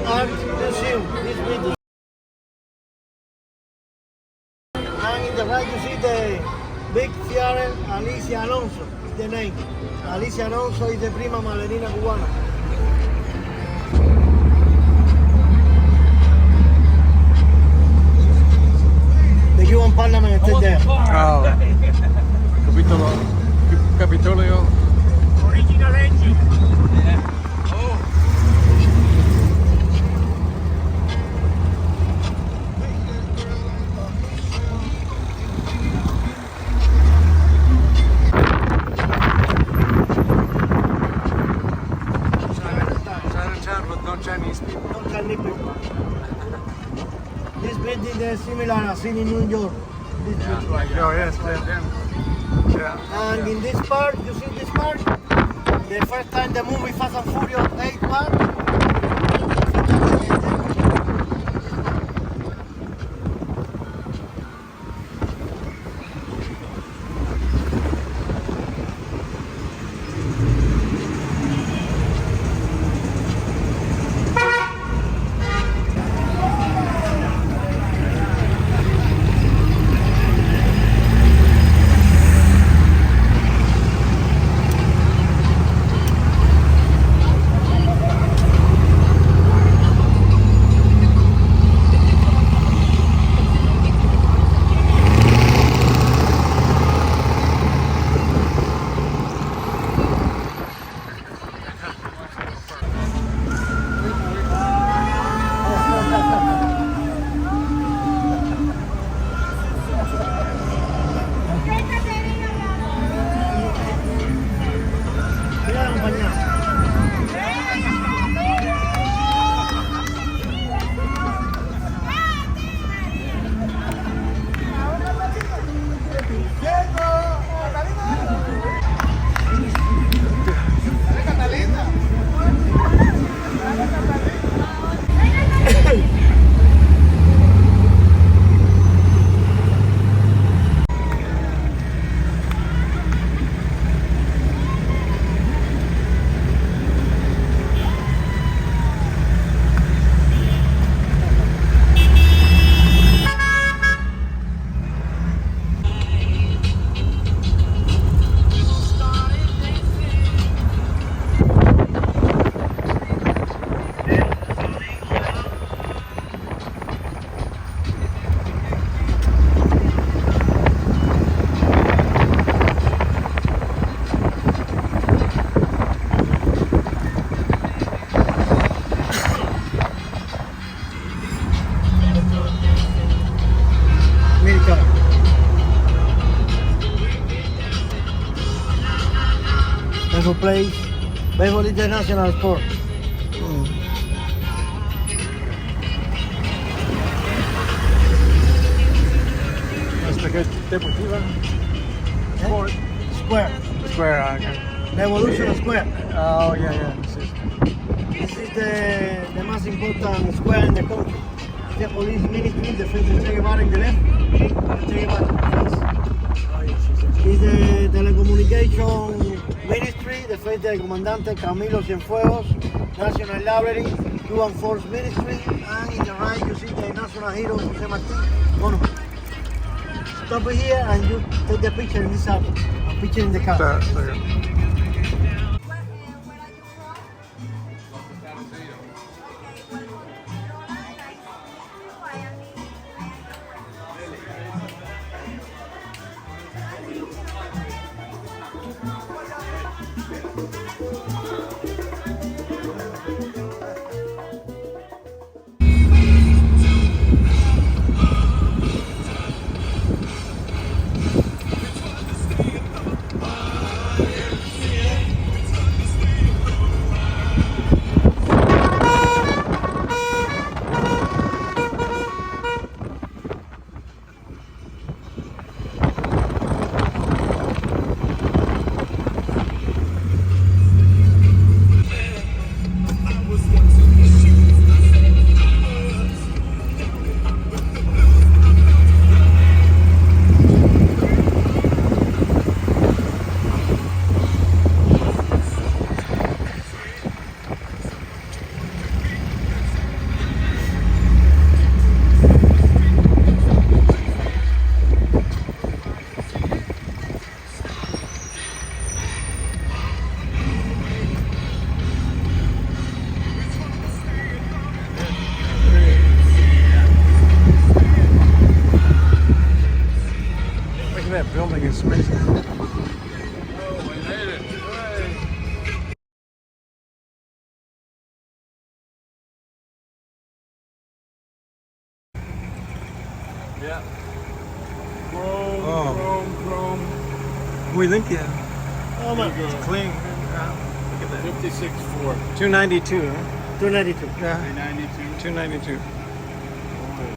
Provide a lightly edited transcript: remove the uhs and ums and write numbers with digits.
Art Museum, this building. And in the right you see the big theater, Alicia Alonso is the name. Alicia Alonso is the prima ballerina cubana. The Cuban Parliament is there. Oh. Capitolio. Original engine. Chinese people. No Chinese people. This building is similar as in New York. This building. Oh yes, yeah. And in this part, you see this part? The first time the movie Fast and Furious 8 part. Baseball place. Baseball is the national sport. That's the good Deportiva. Sport. Square. Square, okay. Revolution Square. Oh, yeah. This is the most important square in the country. The police ministry, the French Che Guevara in the left, Che Guevara is the telecommunication ministry, the French del Comandante Camilo Cienfuegos, National Library, Cuban Force Ministry, and in the right you see the national hero Jose Martin monument. Stop here and you take the picture in this album, a picture in the car. Where are you Where are you from? Okay, welcome to Lola. Nice to meet you. I am Look at that building, it's amazing. Yeah. Chrome. Muy limpia. Oh my It's God. clean. Look at that. 56 Ford. 292, huh? 292. Yeah. 392. 292.